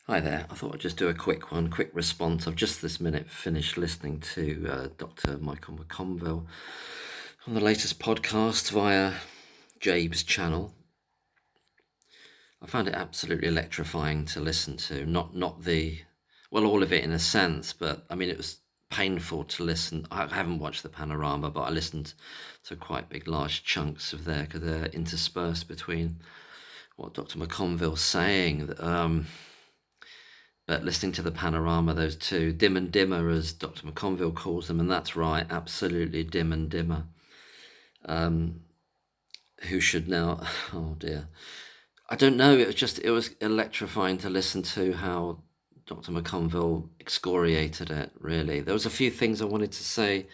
Hi there. I thought I'd just do a quick response. I've just this minute finished listening to Dr. McConville on the latest podcast via Jabe's channel. I found it absolutely electrifying to listen to. Not all of it in a sense, but I mean, it was painful to listen. I haven't watched the Panorama, but I listened to quite big, large chunks of there because they're interspersed between what Dr. McConville's saying. But listening to the Panorama, those two, dim and dimmer, as Dr. McConville calls them, and that's right, absolutely dim and dimmer, who should now, oh dear. I don't know, it was electrifying to listen to how Dr. McConville excoriated it, really. There was a few things I wanted to say.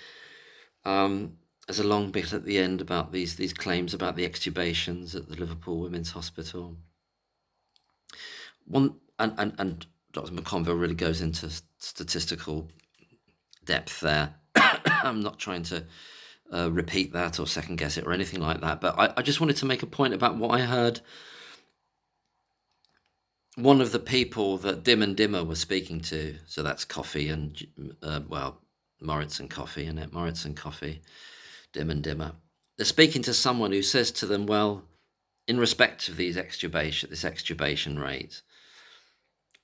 There's a long bit at the end about these claims about the extubations at the Liverpool Women's Hospital. And Dr. McConville really goes into statistical depth there. I'm not trying to repeat that or second guess it or anything like that, but I just wanted to make a point about what I heard one of the people that Dim and Dimmer was speaking to. So that's Coffee and, Moritz and Coffee, isn't it? Moritz and Coffee, Dim and Dimmer. They're speaking to someone who says to them, well, in respect of this extubation rate,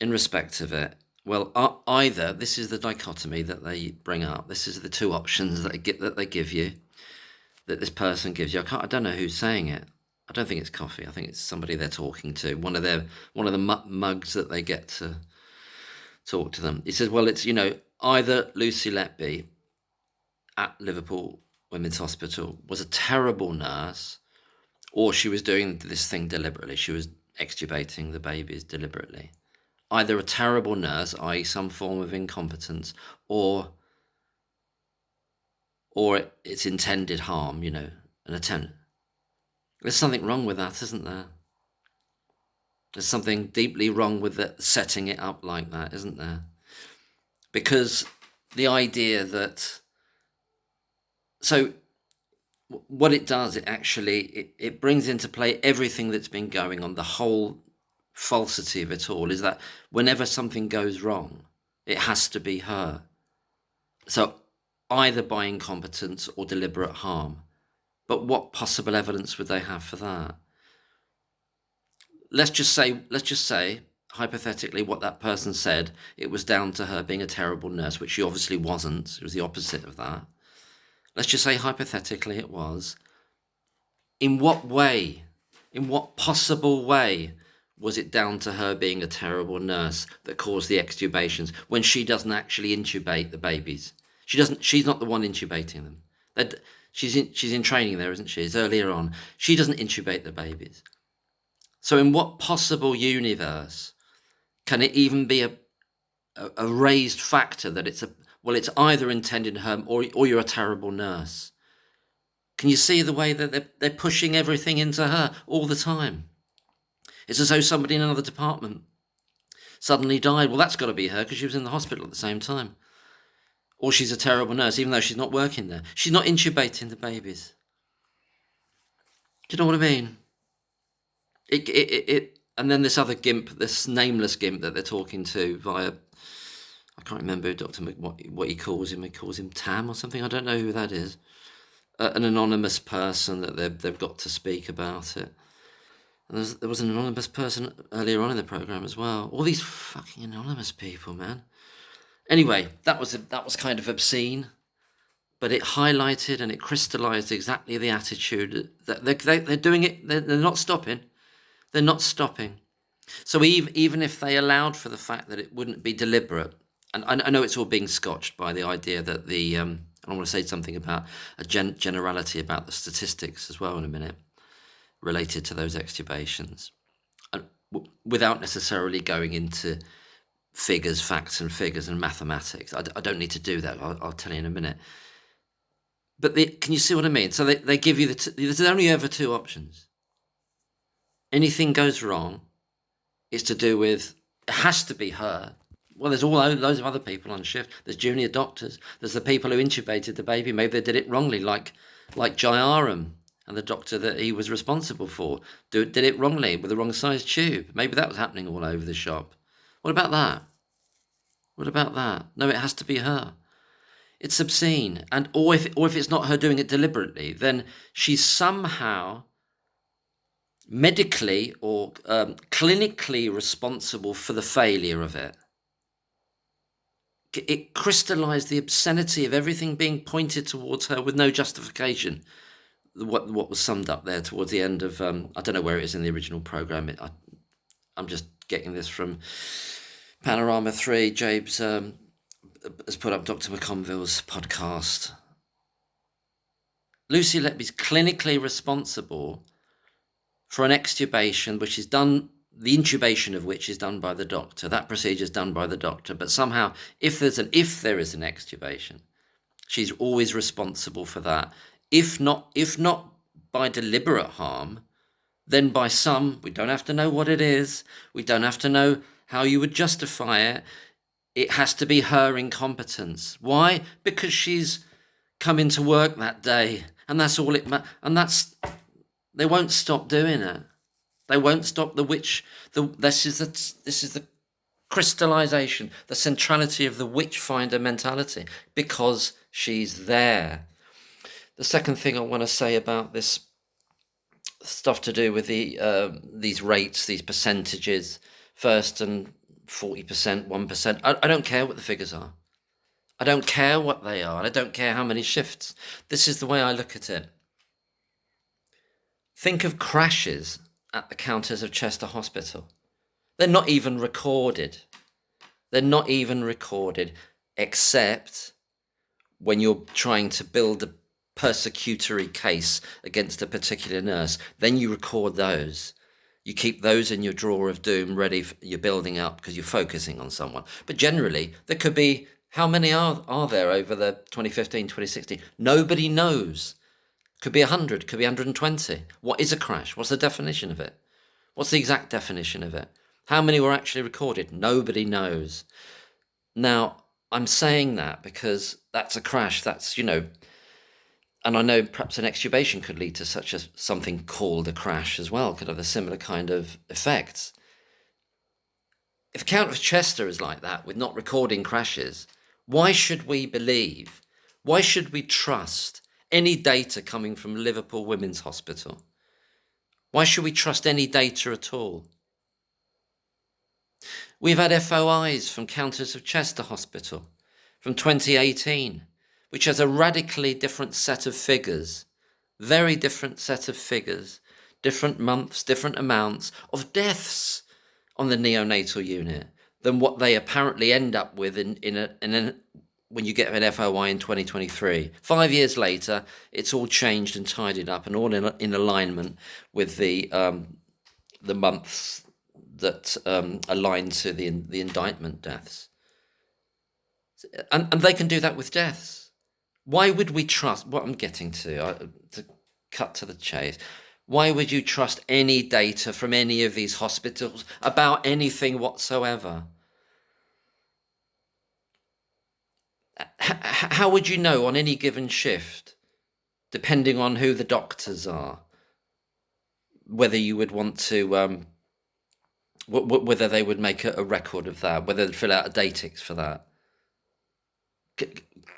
in respect of it, well, either this is the dichotomy that they bring up. This is the two options that they give you, that this person gives you. I don't know who's saying it. I don't think it's Coffee. I think it's somebody they're talking to. One of the mugs that they get to talk to them. He says, well, it's either Lucy Letby at Liverpool Women's Hospital was a terrible nurse, or she was doing this thing deliberately. She was extubating the babies deliberately. Either a terrible nurse, i.e. some form of incompetence, or it's intended harm, an attempt. There's something wrong with that, isn't there? There's something deeply wrong with setting it up like that, isn't there? Because the idea that... So what it does, it brings into play everything that's been going on, the whole falsity of it all, is that whenever something goes wrong, it has to be her. So either by incompetence or deliberate harm. But what possible evidence would they have for that? Let's just say, hypothetically, what that person said, it was down to her being a terrible nurse, which she obviously wasn't. It was the opposite of that. Let's just say, hypothetically, it was. In what possible way was it down to her being a terrible nurse that caused the extubations when she doesn't actually intubate the babies? She's not the one intubating them. She's in training there, isn't she? It's earlier on. She doesn't intubate the babies. So in what possible universe can it even be a raised factor that it's either intended harm or you're a terrible nurse? Can you see the way that they're pushing everything into her all the time? It's as though somebody in another department suddenly died. Well, that's got to be her because she was in the hospital at the same time. Or she's a terrible nurse, even though she's not working there. She's not intubating the babies. Do you know what I mean? And then this other gimp, this nameless gimp that they're talking to via, I can't remember what he calls him. He calls him Tam or something. I don't know who that is. An anonymous person that they've got to speak about it. And there was an anonymous person earlier on in the programme as well. All these fucking anonymous people, man. Anyway, that was kind of obscene, but it highlighted and it crystallised exactly the attitude that they're doing it. They're not stopping. They're not stopping. So even if they allowed for the fact that it wouldn't be deliberate, and I know it's all being scotched by the idea that I want to say something about a generality about the statistics as well in a minute, related to those extubations, and without necessarily going into facts and figures and mathematics. I don't need to do that. I'll tell you in a minute. But can you see what I mean? So they give you there's only ever two options. Anything goes wrong, it's to do with, it has to be her. Well, there's loads of other people on shift. There's junior doctors. There's the people who intubated the baby. Maybe they did it wrongly, like Jayaram and the doctor that he was responsible for did it wrongly with the wrong size tube. Maybe that was happening all over the shop. What about that? What about that? No, it has to be her. It's obscene. Or if it's not her doing it deliberately, then she's somehow medically or clinically responsible for the failure of it. It crystallized the obscenity of everything being pointed towards her with no justification. What was summed up there towards the end of, I don't know where it is in the original program. I'm just getting this from Panorama 3. Jabe's has put up Dr McConville's podcast. Lucy Letby's clinically responsible for an extubation, which is done, the intubation of which is done by the doctor. That procedure is done by the doctor. But somehow, if there is an extubation, she's always responsible for that. If not by deliberate harm, then by some, we don't have to know what it is. We don't have to know how you would justify it. It has to be her incompetence. Why? Because she's come into work that day, and that's all it matters. They won't stop doing it. They won't stop this is the crystallization, the centrality of the witchfinder mentality, because she's there. The second thing I want to say about this stuff to do with these rates, these percentages, first and 40%, 1%. I don't care what the figures are. I don't care what they are. I don't care how many shifts. This is the way I look at it. Think of crashes at the Countess of Chester Hospital. They're not even recorded. They're not even recorded, except when you're trying to build a persecutory case against a particular nurse. Then you record those. You keep those in your drawer of doom ready for you're building up because you're focusing on someone. But generally, there could be, how many are there over the 2015, 2016? Nobody knows. Could be 100, could be 120. What is a crash? What's the definition of it? What's the exact definition of it? How many were actually recorded? Nobody knows. Now, I'm saying that because that's a crash. That's, and I know perhaps an extubation could lead to something called a crash as well, could have a similar kind of effects. If Count of Chester is like that, with not recording crashes, why should we believe, why should we trust any data coming from Liverpool Women's Hospital? Why should we trust any data at all? We've had FOIs from Countess of Chester Hospital from 2018, which has a radically different set of figures, very different set of figures, different months, different amounts of deaths on the neonatal unit than what they apparently end up with when you get an FOI in 2023. 5 years later, it's all changed and tidied up and all in alignment with the months that align to the indictment deaths. And they can do that with deaths. Why would we trust, what I'm getting to cut to the chase, why would you trust any data from any of these hospitals about anything whatsoever? How would you know on any given shift, depending on who the doctors are, whether you would want to, whether they would make a record of that, whether they'd fill out a datix for that?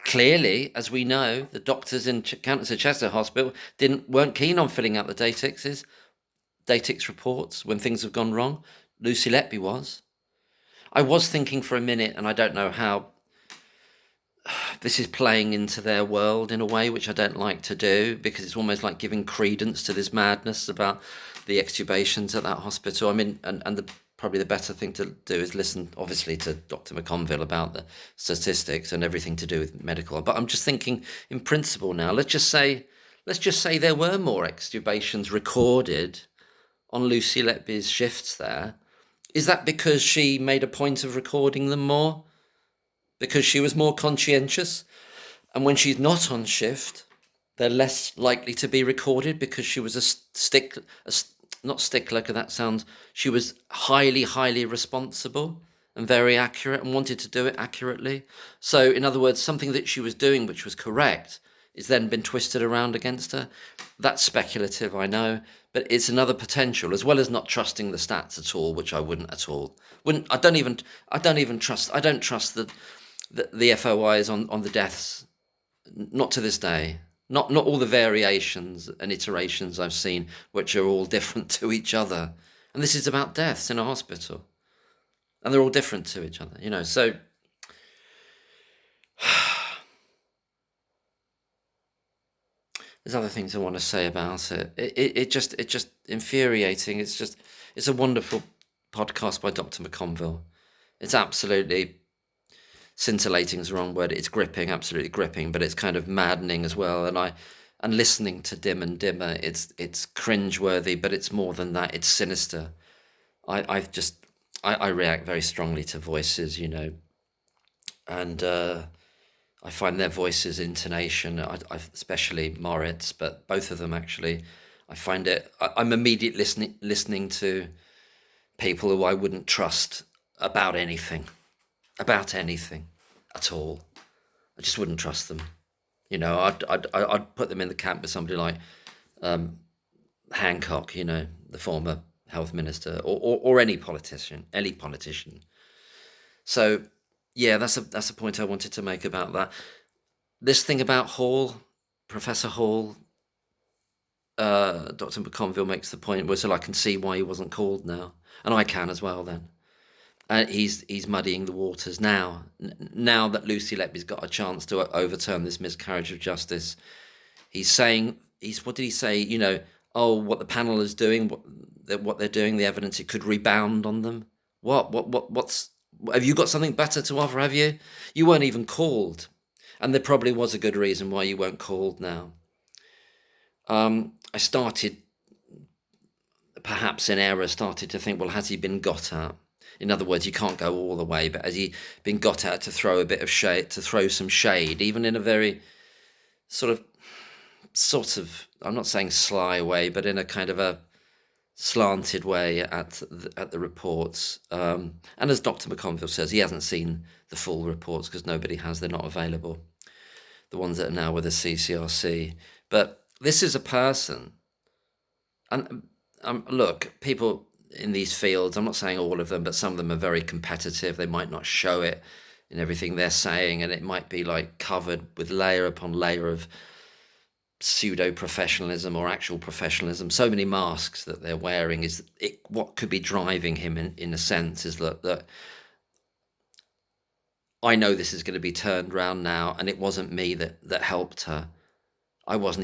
Clearly, as we know, the doctors in Countess of Chester Hospital weren't keen on filling out the datix reports when things have gone wrong. Lucy Letby was. I was thinking for a minute, and I don't know how this is playing into their world in a way which I don't like to do, because it's almost like giving credence to this madness about the extubations at that hospital. I mean, probably the better thing to do is listen, obviously, to Dr McConville about the statistics and everything to do with medical. But I'm just thinking in principle now. Let's just say there were more extubations recorded on Lucy Letby's shifts there. Is that because she made a point of recording them more? Because she was more conscientious? And when she's not on shift, they're less likely to be recorded because she was not stickler, because that sounds, she was highly, highly responsible and very accurate and wanted to do it accurately. So in other words, something that she was doing which was correct is then been twisted around against her. That's speculative, I know, but it's another potential, as well as not trusting the stats at all, which I wouldn't at all. I don't trust the FOIs on the deaths, not to this day. Not all the variations and iterations I've seen, which are all different to each other. And this is about deaths in a hospital. And they're all different to each other, so there's other things I want to say about it. It just infuriating. It's a wonderful podcast by Dr. McConville. It's absolutely scintillating is the wrong word. It's gripping, absolutely gripping, but it's kind of maddening as well. And listening to Dim and Dimmer, it's cringeworthy, but it's more than that. It's sinister. I react very strongly to voices, and I find their voices, intonation, especially Moritz, but both of them actually, I find it. I'm immediately listening to people who I wouldn't trust about anything at all. I just wouldn't trust them. I'd put them in the camp with somebody like Hancock, the former health minister, or any politician. So, yeah, that's a point I wanted to make about that. This thing about Hall, Professor Hall, Dr. McConville makes the point where, so I can see why he wasn't called now, and I can as well then. He's muddying the waters now. Now that Lucy Letby's got a chance to overturn this miscarriage of justice, he's saying, what did he say? What the panel is doing, what they're doing, the evidence, it could rebound on them. What's have you got something better to offer? Have you? You weren't even called, and there probably was a good reason why you weren't called now. I started, perhaps in error, to think, well, has he been got at? In other words, you can't go all the way, but has he been got at to throw a bit of shade, to throw some shade, even in a very sort of, I'm not saying sly way, but in a kind of a slanted way at the reports. And as Dr. McConville says, he hasn't seen the full reports because nobody has, they're not available, the ones that are now with the CCRC. But this is a person, and look, people in these fields, I'm not saying all of them, but some of them are very competitive. They might not show it in everything they're saying, and it might be like covered with layer upon layer of pseudo-professionalism or actual professionalism. So many masks that they're wearing. What could be driving him in a sense is that I know this is going to be turned around now, and it wasn't me that helped her. I was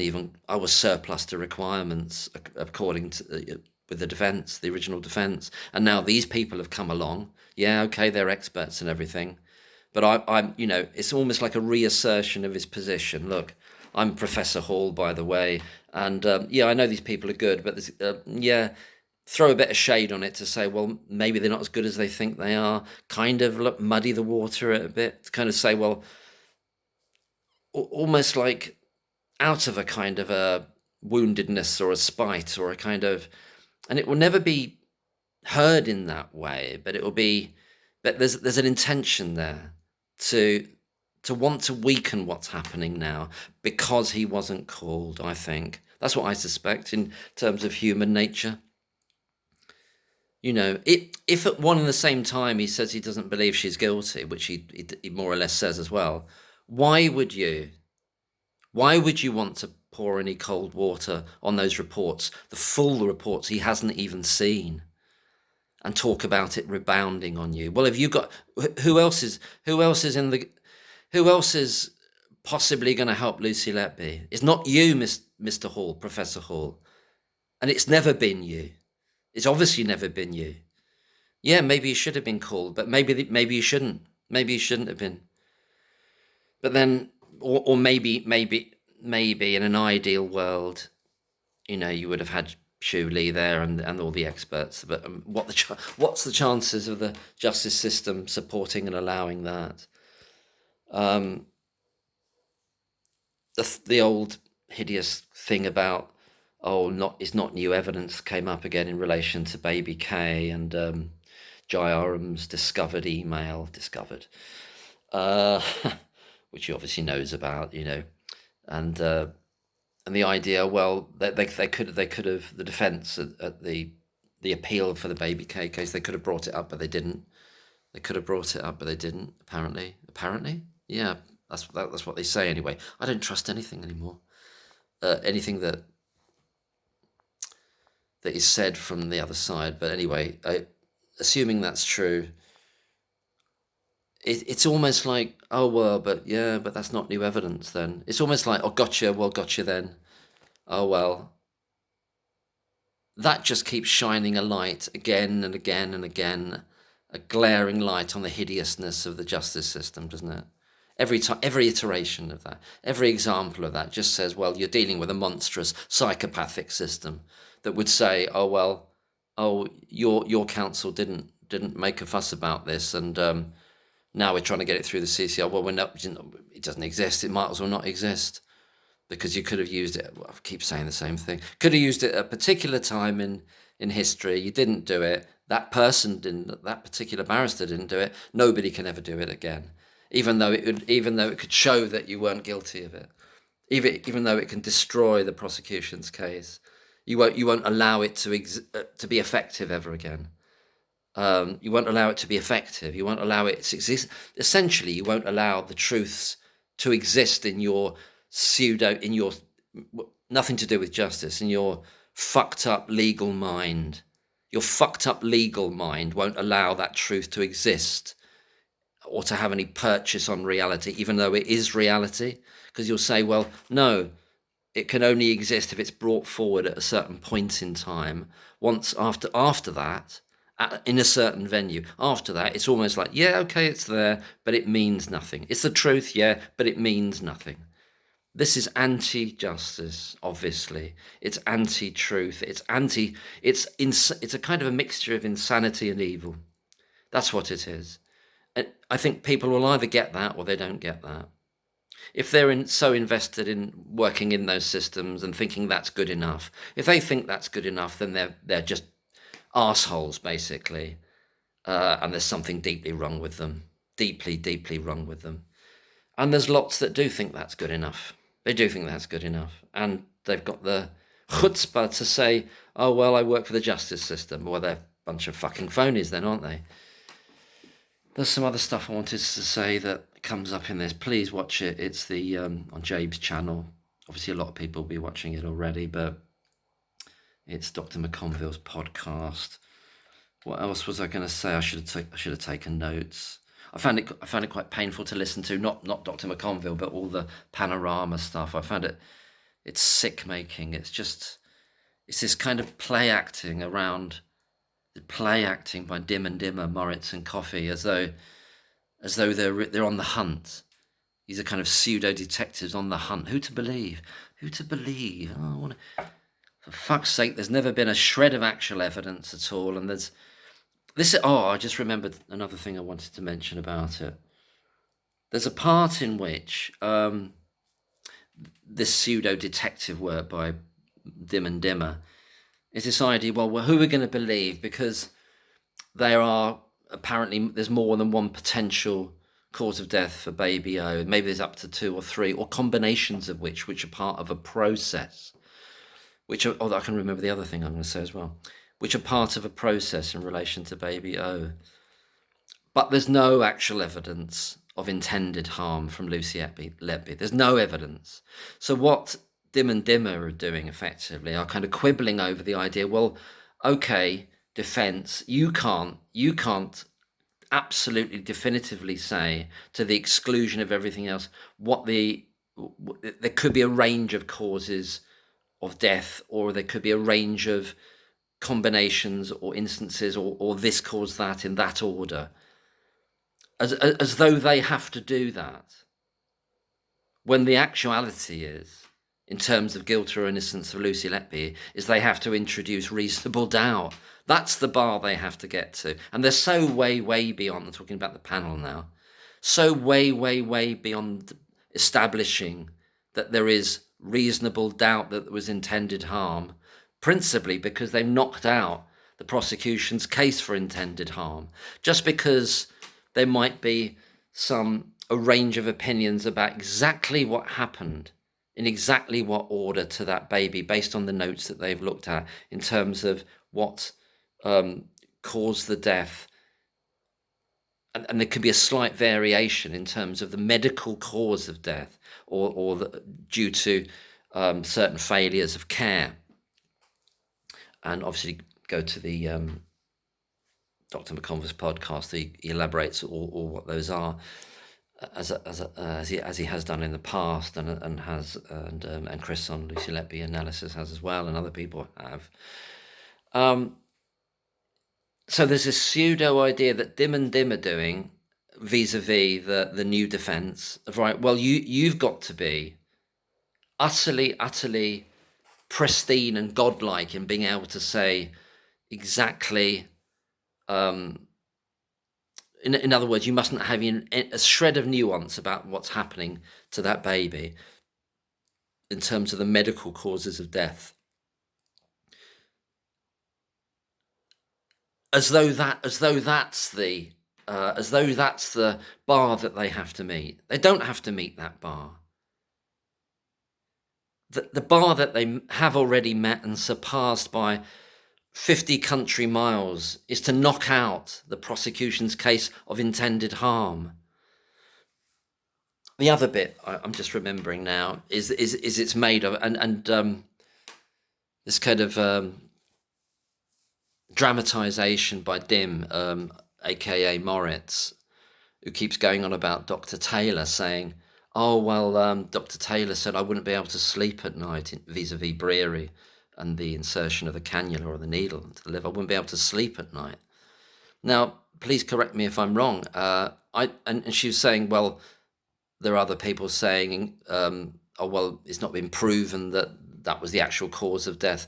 surplus to requirements according to with the defence, the original defence, and now these people have come along. Yeah, okay, they're experts and everything, but I'm it's almost like a reassertion of his position. Look, I'm Professor Hall, by the way, and I know these people are good, but throw a bit of shade on it to say, well, maybe they're not as good as they think they are. Kind of muddy the water a bit. To kind of say, well, almost like out of a kind of a woundedness or a spite or a kind of, and it will never be heard in that way, but it will be, but there's an intention there to want to weaken what's happening now because he wasn't called. I think that's what I suspect in terms of human nature. If at one and the same time he says he doesn't believe she's guilty, which he more or less says as well, why would you want to pour any cold water on those reports, the full reports he hasn't even seen, and talk about it rebounding on you? Well, have you got who else is possibly going to help Lucy Letby? It's not you, Mr. Hall, Professor Hall, and it's never been you. It's obviously never been you. Yeah, maybe you should have been called, but maybe you shouldn't. Maybe you shouldn't have been. But then, or maybe in an ideal world, you would have had Shu Lee there and all the experts. But what's the chances of the justice system supporting and allowing that? The old hideous thing about it's not new evidence came up again in relation to Baby K and Jai Aram's discovered, which he obviously knows about, and the idea, well, they could have the defence at the appeal for the baby K case, they could have brought it up, but they didn't. They could have brought it up, but they didn't. Apparently, yeah, that's what they say anyway. I don't trust anything anymore. Anything that is said from the other side. But anyway, assuming that's true, it's almost like, oh well, but that's not new evidence. Then it's almost like, oh gotcha, well gotcha then. Oh well. That just keeps shining a light again and again and again, a glaring light on the hideousness of the justice system, doesn't it? Every time, every iteration of that, every example of that just says, well, you're dealing with a monstrous psychopathic system that would say, oh well, oh your council didn't make a fuss about this, and now we're trying to get it through the CCR. Well, it doesn't exist. It might as well not exist. Because you could have used it, well, I keep saying the same thing, could have used it at a particular time in history. You didn't do it. That person didn't, that particular barrister didn't do it. Nobody can ever do it again. Even though it could show that you weren't guilty of it. Even though it can destroy the prosecution's case. You won't allow it to be effective ever again. You won't allow it to be effective. You won't allow it to exist. Essentially, you won't allow the truths to exist in your nothing to do with justice, in your fucked up legal mind. Your fucked up legal mind won't allow that truth to exist or to have any purchase on reality, even though it is reality. Because you'll say, well, no, it can only exist if it's brought forward at a certain point in time. Once after that, in a certain venue. After that, it's almost like, yeah, okay, it's there, but it means nothing. It's the truth, yeah, but it means nothing. This is anti-justice, obviously. It's anti-truth. It's a kind of a mixture of insanity and evil. That's what it is. And I think people will either get that or they don't get that. If they're so invested in working in those systems and thinking that's good enough, if they think that's good enough, then they're just arseholes, basically. And there's something deeply wrong with them. Deeply, deeply wrong with them. And there's lots that do think that's good enough. They do think that's good enough. And they've got the chutzpah to say, oh, well, I work for the justice system. Well, they're a bunch of fucking phonies then, aren't they? There's some other stuff I wanted to say that comes up in this. Please watch it. It's the on Jabe's channel. Obviously, a lot of people will be watching it already, but it's Dr McConville's podcast. What else was I going to say? I should have taken notes. I found it quite painful to listen to, not Dr. McConville, but all the Panorama stuff. I found it's sick making. It's this kind of play acting by Dim and Dimmer, Moritz and Coffey, as though they're on the hunt. These are kind of pseudo detectives on the hunt. Who to believe? Oh, for fuck's sake, there's never been a shred of actual evidence at all, and there's. I just remembered another thing I wanted to mention about it. There's a part in which this pseudo-detective work by Dim and Dimmer is this idea, well, who are we going to believe? Because there's more than one potential cause of death for baby O. Maybe there's up to 2 or 3, or combinations of which are part of a process. I can remember the other thing I'm going to say as well. Which are part of a process in relation to baby O. But there's no actual evidence of intended harm from Lucy Letby. There's no evidence. So what Dim and Dimmer are doing effectively are kind of quibbling over the idea, well, okay, defence, you can't absolutely definitively say, to the exclusion of everything else, there could be a range of causes of death, or there could be a range of combinations or instances, or this caused that in that order, as though they have to do that, when the actuality is, in terms of guilt or innocence of Lucy Letby, is they have to introduce reasonable doubt. That's the bar they have to get to. And they're so way, way beyond, I'm talking about the panel now, so way, way, way beyond establishing that there is reasonable doubt that there was intended harm, principally because they've knocked out the prosecution's case for intended harm. Just because there might be a range of opinions about exactly what happened in exactly what order to that baby based on the notes that they've looked at in terms of what caused the death. And there could be a slight variation in terms of the medical cause of death or due to certain failures of care. And obviously go to the Dr McConville's podcast. He elaborates all what those are, as he has done in the past, and Chris on Lucy Letby analysis has as well, and other people have. So there's this pseudo idea that Dim and Dim are doing vis-a-vis the new defence of, right, well, you've got to be utterly pristine and godlike in being able to say exactly, in other words, you mustn't have a shred of nuance about what's happening to that baby in terms of the medical causes of death. As though that's the bar that they have to meet. They don't have to meet that bar. The bar that they have already met and surpassed by 50 country miles is to knock out the prosecution's case of intended harm. The other bit I'm just remembering now is it's made of and this kind of dramatization by Dim, aka Moritz, who keeps going on about Dr. Taylor saying, oh, well, Dr. Taylor said I wouldn't be able to sleep at night vis-a-vis Breary and the insertion of the cannula or the needle into the liver. I wouldn't be able to sleep at night. Now, please correct me if I'm wrong. And she was saying, well, there are other people saying, oh, well, it's not been proven that was the actual cause of death.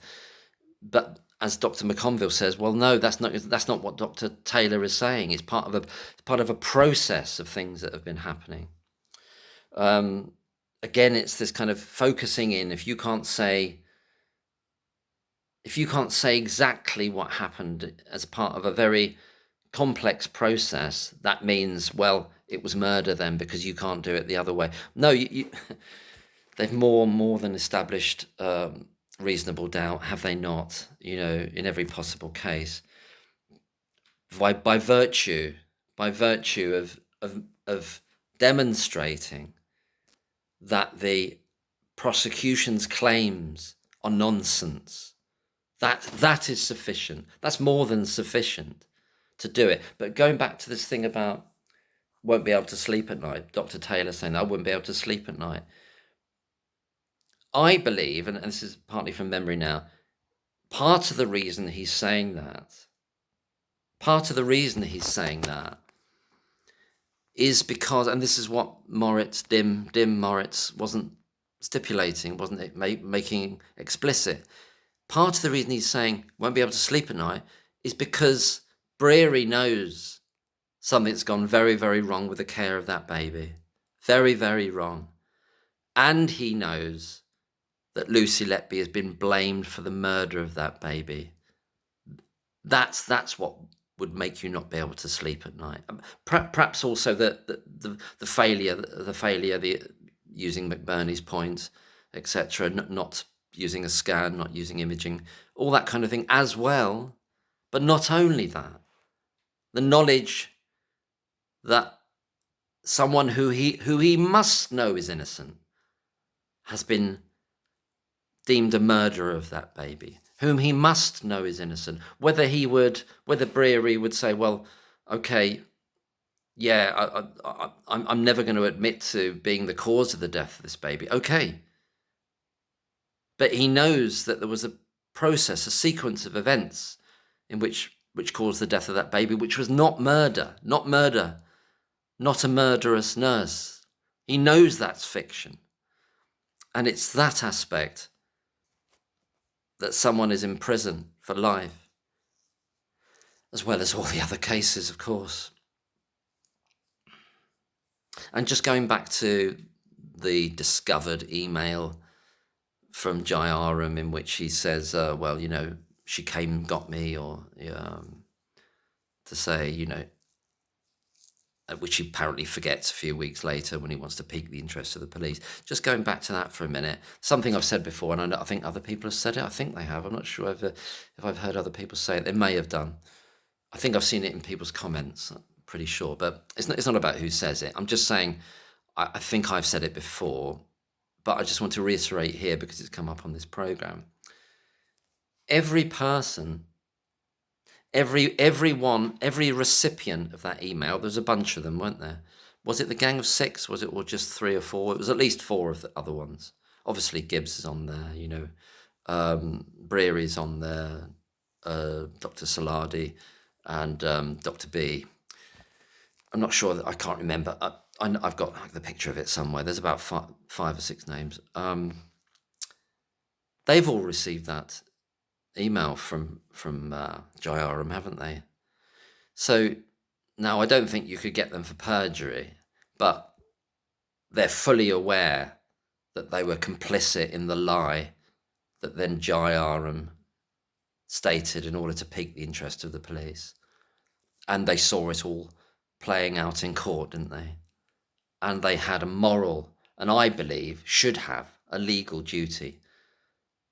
But as Dr. McConville says, well, no, that's not what Dr. Taylor is saying. It's part of a process of things that have been happening. Again, it's this kind of focusing in. If you can't say exactly what happened as part of a very complex process, that means, well, it was murder then because you can't do it the other way. No, they've more than established reasonable doubt, have they not? In every possible case, by virtue of demonstrating that the prosecution's claims are nonsense. That is sufficient. That's more than sufficient to do it. But going back to this thing about won't be able to sleep at night, Dr. Taylor saying I wouldn't be able to sleep at night. I believe, and this is partly from memory now, part of the reason he's saying that is because, and this is what Dim Moritz wasn't stipulating, wasn't it, making explicit. Part of the reason he's saying won't be able to sleep at night is because Breary knows something's gone very, very wrong with the care of that baby. Very, very wrong. And he knows that Lucy Letby has been blamed for the murder of that baby. That's what would make you not be able to sleep at night. Perhaps also the failure, using McBurney's points, etc., not using a scan, not using imaging, all that kind of thing as well. But not only that, the knowledge that someone who he must know is innocent has been deemed a murderer of that baby, whom he must know is innocent. Whether Breary would say, well, okay, yeah, I'm never going to admit to being the cause of the death of this baby. Okay. But he knows that there was a process, a sequence of events in which caused the death of that baby, which was not murder, not a murderous nurse. He knows that's fiction. And it's that aspect that someone is in prison for life, as well as all the other cases, of course. And just going back to the discovered email from Jayaram in which he says, well, she came and got me, or to say, which he apparently forgets a few weeks later when he wants to pique the interest of the police. Just going back to that for a minute, something I've said before, and I think other people have said it. I think they have. I'm not sure if I've heard other people say it. They may have done. I think I've seen it in people's comments, I'm pretty sure. But it's not about who says it. I'm just saying, I think I've said it before, but I just want to reiterate here because it's come up on this program. Every person, every recipient of that email, there's a bunch of them, weren't there? Was it the gang of 6? Was it, or just 3 or 4? It was at least 4 of the other ones. Obviously, Gibbs is on there, Breary's on there, Dr. Saladi, and Dr. B. I'm not sure, I can't remember. I've got the picture of it somewhere. There's about 5 or 6 names. They've all received that email from Jayaram, haven't they? So now I don't think you could get them for perjury, but they're fully aware that they were complicit in the lie that then Jayaram stated in order to pique the interest of the police. And they saw it all playing out in court, didn't they? And they had a moral, and I believe should have a legal duty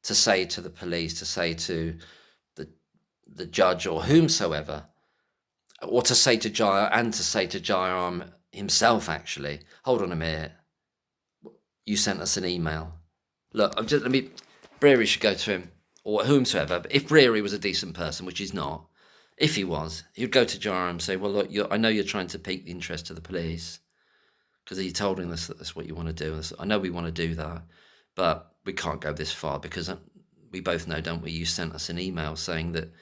to say to the police, to say to the judge or whomsoever, or to say to Jayaram himself, actually, hold on a minute, you sent us an email. Look, Breary should go to him, or whomsoever. But if Breary was a decent person, which he's not, if he was, he'd go to Jayaram and say, well, look, I know you're trying to pique the interest of the police, because he told us that that's what you want to do. I know we want to do that, but we can't go this far because we both know, don't we, you sent us an email saying that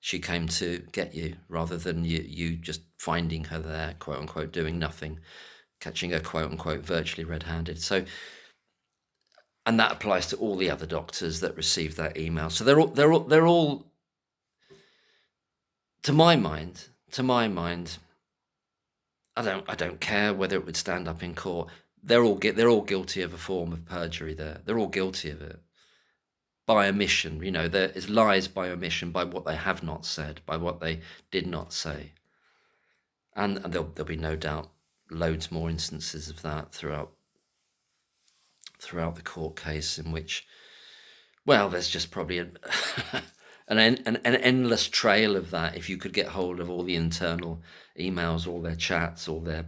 she came to get you rather than you just finding her there, quote unquote, doing nothing, catching her, quote unquote, virtually red-handed. So, and that applies to all the other doctors that received that email. So they're all, to my mind, I don't care whether it would stand up in court. They're all guilty of a form of perjury there. They're all guilty of it. By omission, there is lies by omission, by what they have not said, by what they did not say. And there'll be no doubt loads more instances of that throughout the court case, in which, well, there's just probably an endless trail of that. If you could get hold of all the internal emails, all their chats, all their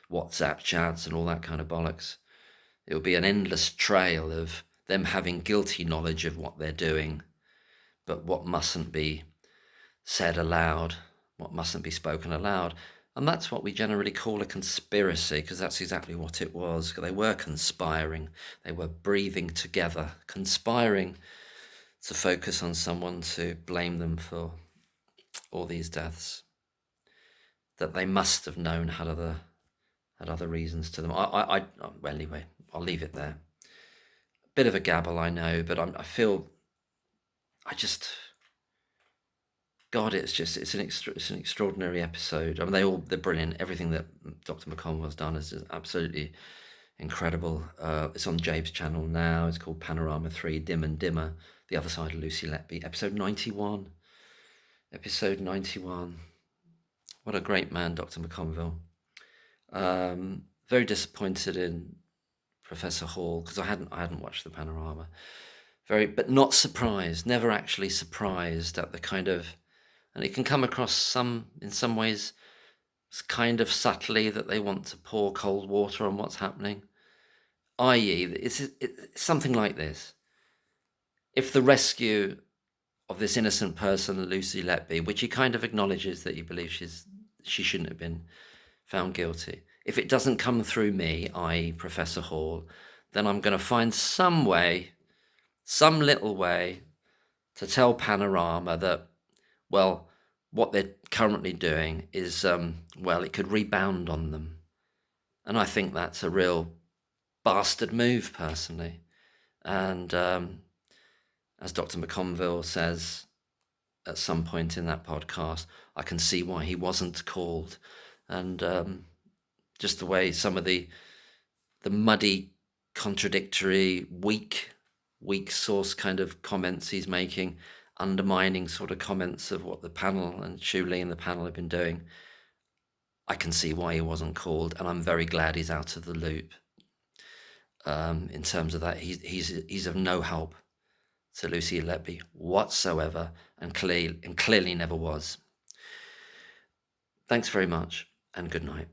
WhatsApp chats and all that kind of bollocks, it would be an endless trail of them having guilty knowledge of what they're doing, but what mustn't be said aloud, what mustn't be spoken aloud. And that's what we generally call a conspiracy, because that's exactly what it was. They were conspiring. They were breathing together, conspiring to focus on someone, to blame them for all these deaths that they must have known had other reasons to them. Well, anyway, I'll leave it there. Bit of a gabble, I know, but God, it's an extraordinary episode. I mean, they're brilliant. Everything that Dr. McConville's done is just absolutely incredible. It's on Jabe's channel now. It's called Panorama 3, Dim and Dimmer, The Other Side of Lucy Letby, episode 91. Episode 91. What a great man, Dr. McConville. Very disappointed in Professor Hall, because I hadn't watched the Panorama. But not surprised, never actually surprised at the kind of, and it can come across in some ways, kind of subtly, that they want to pour cold water on what's happening. I.e., it's something like this. If the rescue of this innocent person, Lucy Letby, which he kind of acknowledges that he believes she shouldn't have been found guilty, if it doesn't come through me, i.e. Professor Hall, then I'm going to find some little way to tell Panorama that, well, what they're currently doing is, it could rebound on them. And I think that's a real bastard move, personally. And as Dr. McConville says at some point in that podcast, I can see why he wasn't called. And just the way some of the muddy, contradictory, weak source kind of comments he's making, undermining sort of comments of what the panel and Shuley and the panel have been doing. I can see why he wasn't called, and I'm very glad he's out of the loop. In terms of that, he's of no help to Lucy Letby whatsoever, and clearly never was. Thanks very much, and good night.